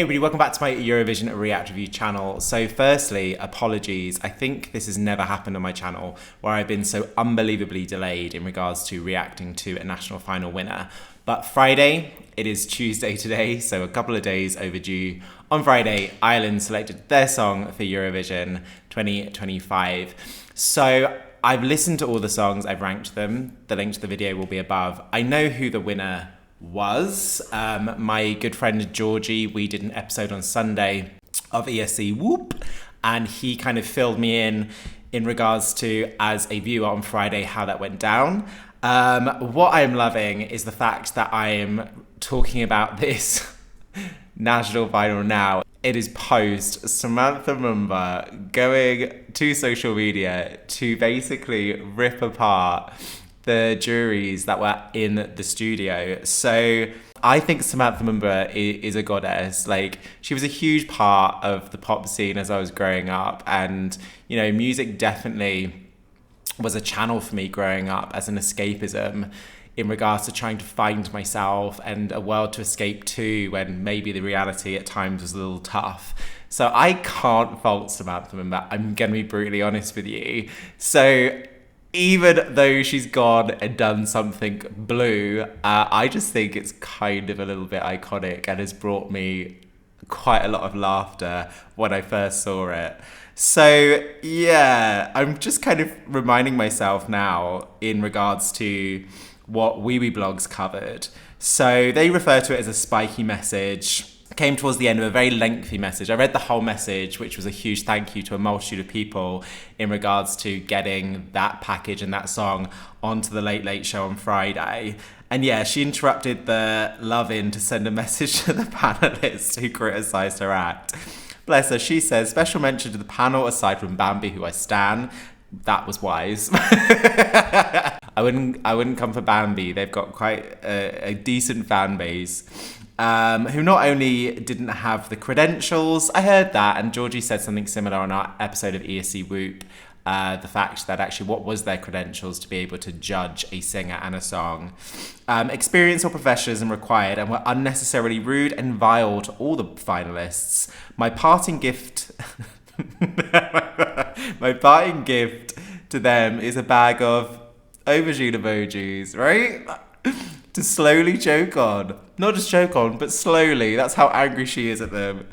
Hey everybody, welcome back to my Eurovision React Review channel. So firstly, apologies. I think this has never happened on my channel where I've been so unbelievably delayed in regards to reacting to a national final winner. But Friday, it is Tuesday today, so a couple of days overdue. On Friday, Ireland selected their song for Eurovision 2025. So I've listened to all the songs, I've ranked them. The link to the video will be above. I know who the winner was. My good friend Georgie, we did an episode on Sunday of ESC Whoop, and he kind of filled me in regards to, as a viewer on Friday, how that went down. What I'm loving is the fact that I am talking about this national final now. It is post Samantha Mumba going to social media to basically rip apart the juries that were in the studio. So I think Samantha Mumba is a goddess. Like, she was a huge part of the pop scene as I was growing up, and you know, music definitely was a channel for me growing up as an escapism in regards to trying to find myself and a world to escape to when maybe the reality at times was a little tough. So I can't fault Samantha Mumba. I'm gonna be brutally honest with you. So even though she's gone and done something blue, I just think it's kind of a little bit iconic and has brought me quite a lot of laughter when I first saw it. So yeah, I'm just kind of reminding myself now in regards to what Blogs covered. So they refer to it as a spiky message. Came towards the end of a very lengthy message. I read the whole message, which was a huge thank you to a multitude of people in regards to getting that package and that song onto the Late Late Show on Friday. And yeah, she interrupted the love-in to send a message to the panelists who criticised her act. Bless her, she says, special mention to the panel aside from Bambie, who I stan. That was wise. I wouldn't come for Bambie. They've got quite a decent fan base. Who not only didn't have the credentials, I heard that, and Georgie said something similar on our episode of ESC Whoop, the fact that actually what was their credentials to be able to judge a singer and a song. Experience or professionalism required, and were unnecessarily rude and vile to all the finalists. My parting gift to them is a bag of aubergine emojis, right? To slowly choke on. Not just choke on, but slowly. That's how angry she is at them.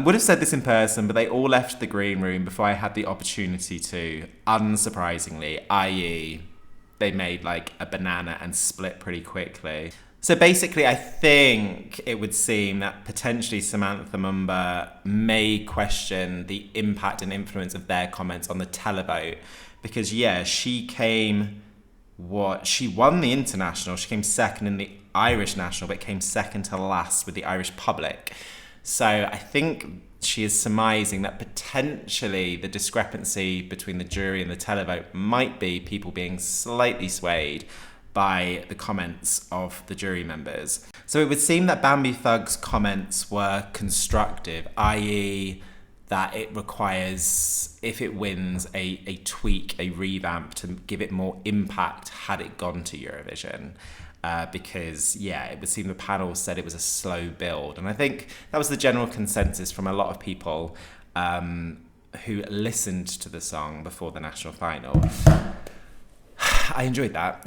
Would have said this in person, but they all left the green room before I had the opportunity to, unsurprisingly, i.e. they made like a banana and split pretty quickly. So basically, I think it would seem that potentially Samantha Mumba may question the impact and influence of their comments on the televote. Because yeah, she won the international, she came second in the Irish national, but came second to last with the Irish public. So I think she is surmising that potentially the discrepancy between the jury and the televote might be people being slightly swayed by the comments of the jury members. So it would seem that Bambie Thug's comments were constructive, i.e. that it requires, if it wins, a tweak, a revamp to give it more impact had it gone to Eurovision. Because, yeah, it would seem the panel said it was a slow build. And I think that was the general consensus from a lot of people who listened to the song before the national final. I enjoyed that.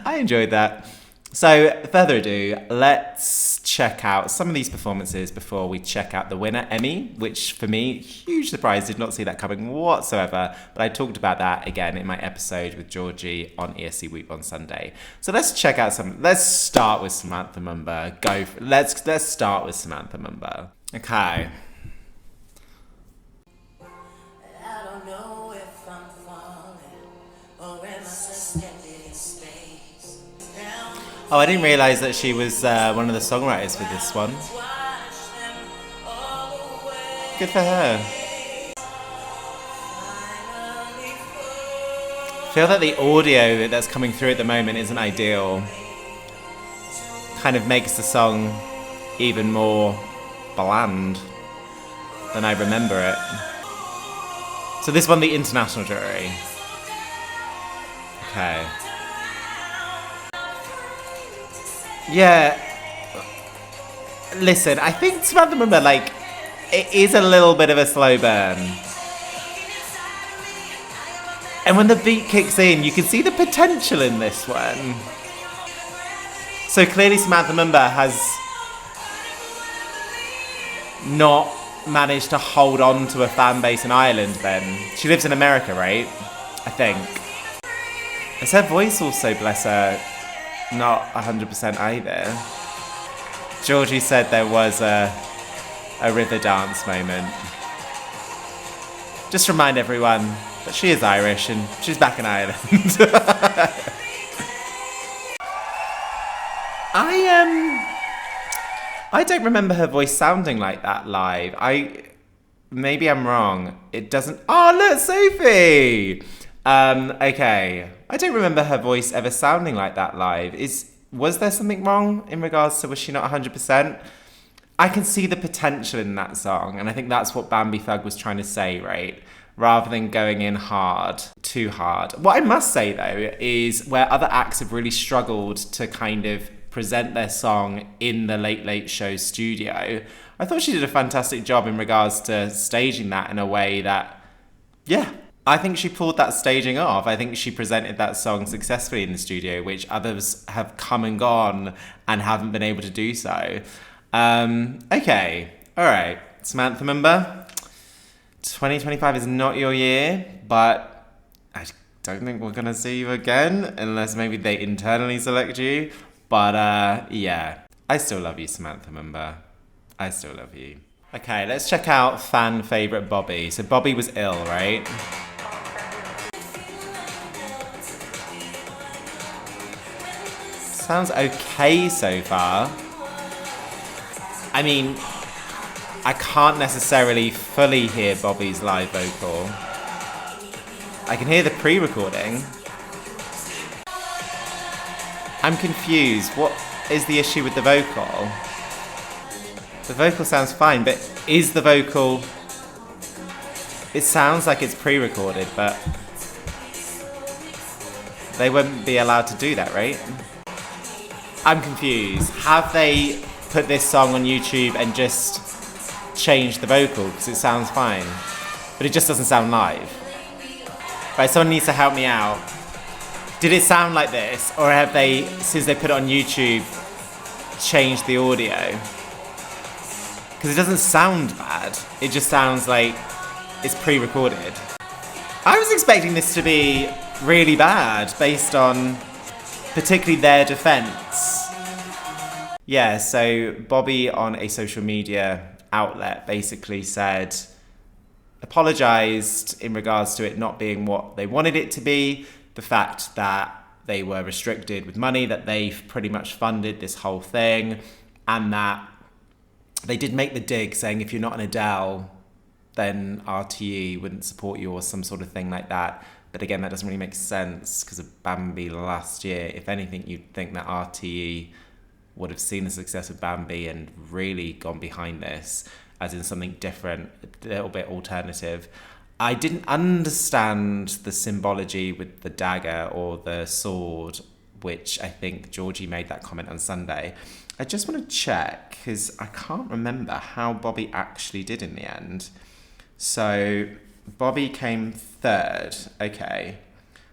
I enjoyed that. So, further ado, let's check out some of these performances before we check out the winner, EMMY, which for me, huge surprise, did not see that coming whatsoever, but I talked about that again in my episode with Georgie on ESC Week on Sunday. So let's check out let's start with Samantha Mumba. Let's start with Samantha Mumba. Okay. Oh, I didn't realise that she was one of the songwriters for this one. Good for her. I feel that the audio that's coming through at the moment isn't ideal. Kind of makes the song even more bland than I remember it. So this won the international jury. Okay. Yeah. Listen, I think Samantha Mumba, like, it is a little bit of a slow burn. And when the beat kicks in, you can see the potential in this one. So clearly Samantha Mumba has not managed to hold on to a fan base in Ireland then. She lives in America, right? I think. Is her voice also, bless her, not 100% either? Georgie said there was a river dance moment. Just remind everyone that she is Irish and she's back in Ireland. I don't remember her voice sounding like that live. Maybe I'm wrong. It doesn't. Oh, look, Sophie. Okay. I don't remember her voice ever sounding like that live. Was there something wrong in regards to was she not 100%? I can see the potential in that song, and I think that's what Bambie Thug was trying to say, right? Rather than going in hard, too hard. What I must say though is where other acts have really struggled to kind of present their song in the Late Late Show studio, I thought she did a fantastic job in regards to staging that in a way that, yeah, I think she pulled that staging off. I think she presented that song successfully in the studio, which others have come and gone and haven't been able to do so. Okay, all right, Samantha Mumba, 2025 is not your year, but I don't think we're gonna see you again unless maybe they internally select you. But yeah, I still love you, Samantha Mumba. I still love you. Okay, let's check out fan favourite Bobbi. So Bobbi was ill, right? Sounds okay so far. I mean, I can't necessarily fully hear Bobbi's live vocal. I can hear the pre-recording. I'm confused. What is the issue with the vocal? The vocal sounds fine, but is the vocal... It sounds like it's pre-recorded, but they wouldn't be allowed to do that, right? I'm confused. Have they put this song on YouTube and just changed the vocal? Because it sounds fine, but it just doesn't sound live. Right, someone needs to help me out. Did it sound like this, or have they, since they put it on YouTube, changed the audio? Because it doesn't sound bad. It just sounds like it's pre-recorded. I was expecting this to be really bad, based on particularly their defense. Yeah, so Bobbi on a social media outlet basically said, apologized in regards to it not being what they wanted it to be, the fact that they were restricted with money, that they've pretty much funded this whole thing, and that they did make the dig saying if you're not an Adele, then RTE wouldn't support you or some sort of thing like that. But again, that doesn't really make sense because of Bambie last year. If anything, you'd think that RTE would have seen the success of Bambie and really gone behind this, as in something different, a little bit alternative. I didn't understand the symbology with the dagger or the sword, which I think Georgie made that comment on Sunday. I just want to check, because I can't remember how Bobbi actually did in the end. So Bobbi came third. Okay.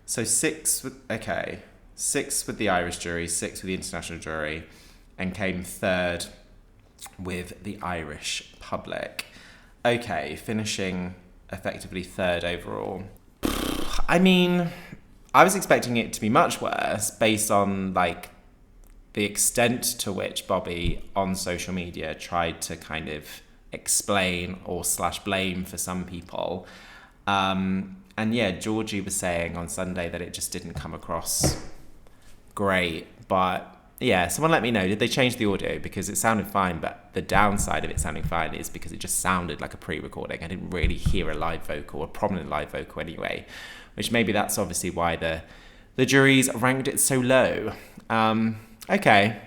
So six with the Irish jury, 6 with the international jury, and came third with the Irish public. Okay, finishing effectively third overall. I mean, I was expecting it to be much worse based on like the extent to which Bobbi on social media tried to kind of explain or / blame for some people. And yeah, Georgie was saying on Sunday that it just didn't come across great. But yeah, someone let me know, did they change the audio? Because it sounded fine, but the downside of it sounding fine is because it just sounded like a pre-recording. I didn't really hear a live vocal, a prominent live vocal anyway, which maybe that's obviously why the juries ranked it so low. Okay,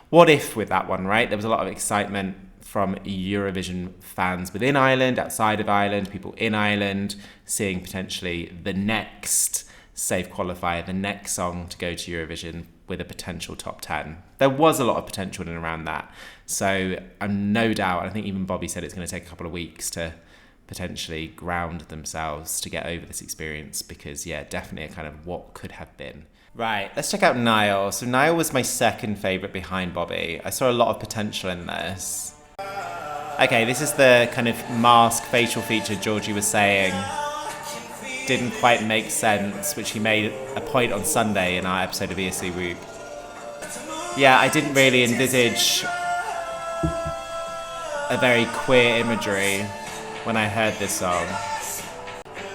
what if with that one, right? There was a lot of excitement from Eurovision fans within Ireland, outside of Ireland, people in Ireland, seeing potentially the next safe qualifier, the next song to go to Eurovision, with a potential top 10. There was a lot of potential in and around that. So I'm no doubt, I think even Bobbi said it's going to take a couple of weeks to potentially ground themselves to get over this experience because, yeah, definitely a kind of what could have been. Right, let's check out NIYL. So NIYL was my second favourite behind Bobbi. I saw a lot of potential in this. Okay, this is the kind of mask facial feature Georgie was saying didn't quite make sense, which he made a point on Sunday in our episode of ESC Week. Yeah, I didn't really envisage a very queer imagery when I heard this song.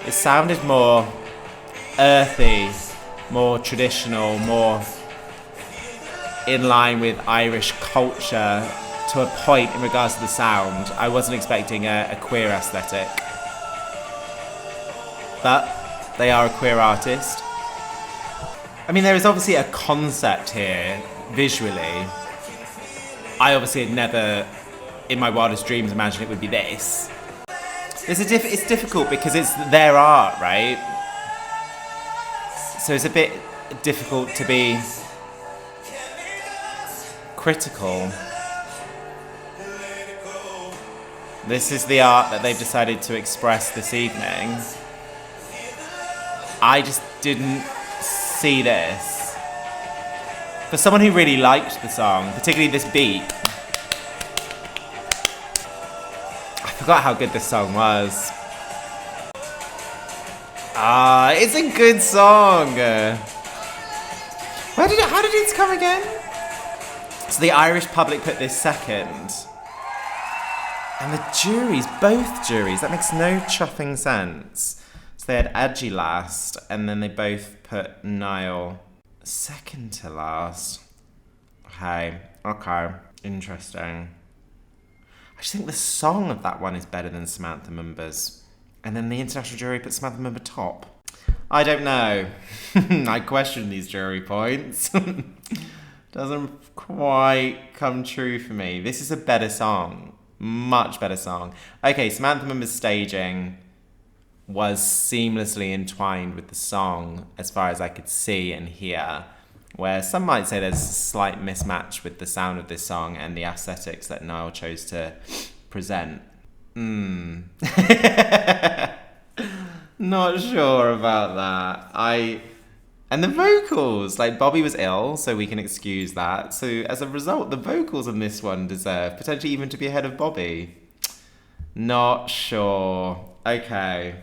It sounded more earthy, more traditional, more in line with Irish culture to a point in regards to the sound. I wasn't expecting a queer aesthetic. But they are a queer artist. I mean, there is obviously a concept here, visually. I obviously had never, in my wildest dreams, imagined it would be this. It's difficult because it's their art, right? So it's a bit difficult to be critical. This is the art that they've decided to express this evening. I just didn't see this. For someone who really liked the song, particularly this beat, I forgot how good this song was. It's a good song. How did it come again? So the Irish public put this second. And the juries, both juries, that makes no chuffing sense. So they had Adji last, and then they both put NIYL second to last. Okay, interesting. I just think the song of that one is better than Samantha Mumba's. And then the international jury put Samantha Mumba top. I don't know. I question these jury points. Doesn't quite come true for me. This is a better song. Much better song. Okay, Samantha Mumba's staging was seamlessly entwined with the song as far as I could see and hear, where some might say there's a slight mismatch with the sound of this song and the aesthetics that NIYL chose to present. Not sure about that. And the vocals, like Bobbi was ill, so we can excuse that. So as a result, the vocals on this one deserve potentially even to be ahead of Bobbi. Not sure. Okay.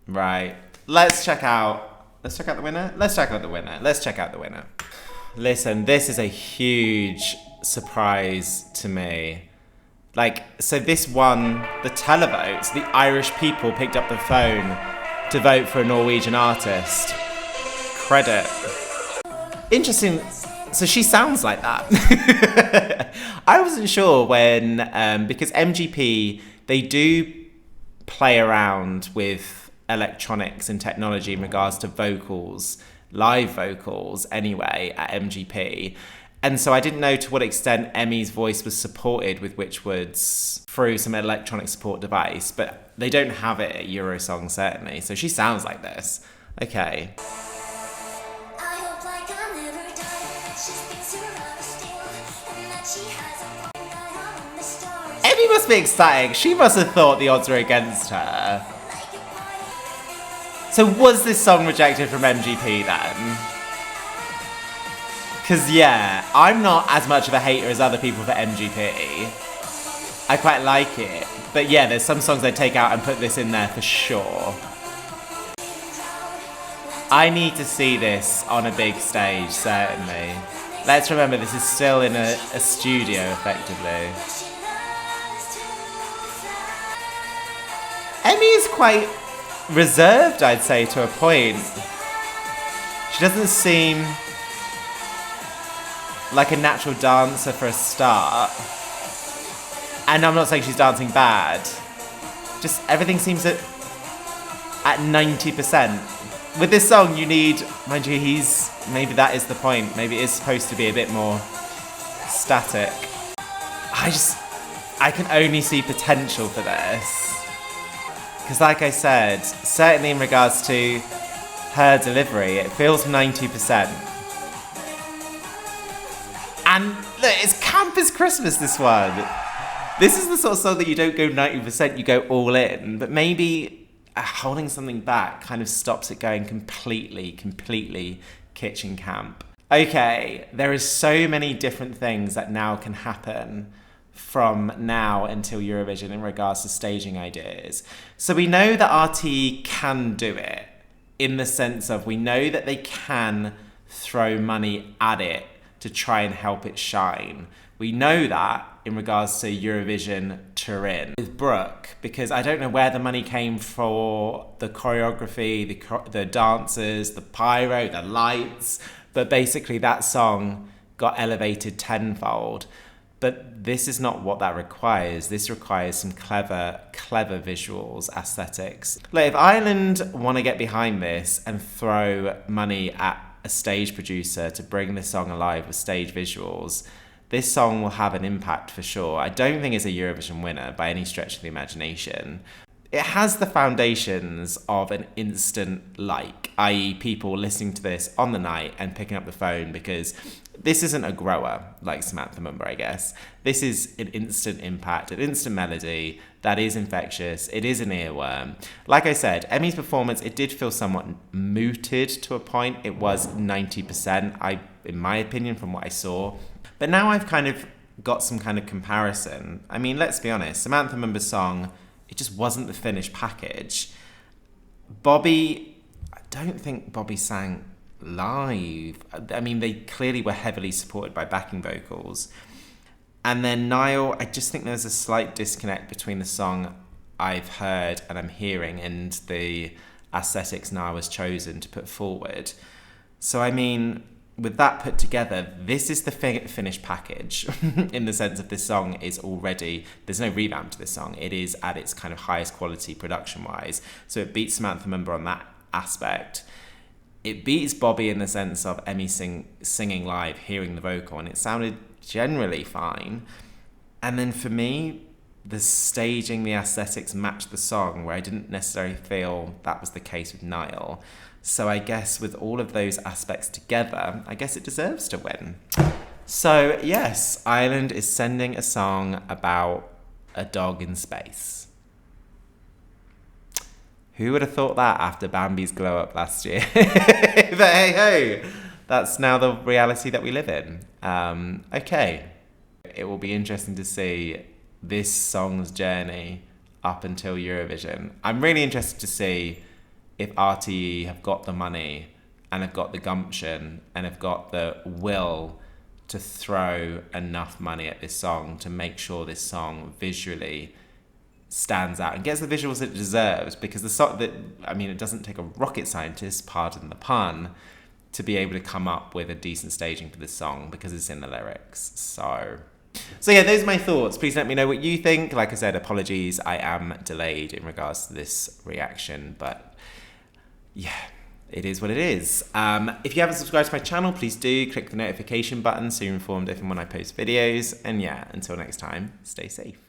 Right. Let's check out the winner. Let's check out the winner. Listen, this is a huge surprise to me. So this won the televotes. The Irish people picked up the phone to vote for a Norwegian artist. Credit. Interesting. So she sounds like that. I wasn't sure when, because MGP, they do play around with electronics and technology in regards to vocals, live vocals anyway, at MGP. And so I didn't know to what extent Emmy's voice was supported with Witchwood's through some electronic support device, but they don't have it at Eurosong, certainly. So she sounds like this. Okay. Emmy must be ecstatic. She must have thought the odds were against her. So was this song rejected from MGP then? Because, yeah, I'm not as much of a hater as other people for MGP. I quite like it. But yeah, there's some songs I take out and put this in there for sure. I need to see this on a big stage, certainly. Let's remember, this is still in a studio, effectively. Emmy is quite reserved, I'd say, to a point. She doesn't seem like a natural dancer for a start. And I'm not saying she's dancing bad. Just everything seems at 90%. With this song, you need, mind you, maybe that is the point. Maybe it is supposed to be a bit more static. I can only see potential for this. Because like I said, certainly in regards to her delivery, it feels 90%. And look, it's camp as Christmas, this one. This is the sort of song that you don't go 90%, you go all in. But maybe holding something back kind of stops it going completely kitchen camp. Okay, there is so many different things that now can happen from now until Eurovision in regards to staging ideas. So we know that RTE can do it, in the sense of we know that they can throw money at it to try and help it shine. We know that in regards to Eurovision Turin with Brooke, because I don't know where the money came for the choreography, the dancers, the pyro, the lights, but basically that song got elevated tenfold. But this is not what that requires. This requires some clever visuals, aesthetics. Like, if Ireland want to get behind this and throw money at a stage producer to bring this song alive with stage visuals, this song will have an impact for sure. I don't think it's a Eurovision winner by any stretch of the imagination. It has the foundations of an instant like, i.e. people listening to this on the night and picking up the phone, because this isn't a grower like Samantha Mumba, I guess. This is an instant impact, an instant melody that is infectious. It is an earworm. Like I said, Emmy's performance, it did feel somewhat mooted to a point. It was 90%, in my opinion, from what I saw. But now I've kind of got some kind of comparison. I mean, let's be honest, Samantha Mumba's song, it just wasn't the finished package. Bobbi, I don't think Bobbi sang live. I mean, they clearly were heavily supported by backing vocals. And then NIYL, I just think there's a slight disconnect between the song I've heard and I'm hearing and the aesthetics NIYL was chosen to put forward. So, I mean, with that put together, this is the finished package in the sense of this song is already, there's no revamp to this song. It is at its kind of highest quality production-wise. So it beats Samantha Mumba on that aspect. It beats Bobbi in the sense of Emmy singing live, hearing the vocal, and it sounded generally fine. And then for me, the staging, the aesthetics matched the song, where I didn't necessarily feel that was the case with NIYL. So I guess with all of those aspects together, I guess it deserves to win. So yes, Ireland is sending a song about a dog in space. Who would have thought that after Bambi's glow up last year? But hey, that's now the reality that we live in. Okay, it will be interesting to see this song's journey up until Eurovision. I'm really interested to see if RTE have got the money and have got the gumption and have got the will to throw enough money at this song to make sure this song visually stands out and gets the visuals it deserves, because the song that, I mean, it doesn't take a rocket scientist, pardon the pun, to be able to come up with a decent staging for this song, because it's in the lyrics. So yeah, those are my thoughts. Please let me know what you think. Like I said, apologies, I am delayed in regards to this reaction, but yeah, it is what it is. If you haven't subscribed to my channel, please do click the notification button so you're informed if and when I post videos. And yeah, until next time, stay safe.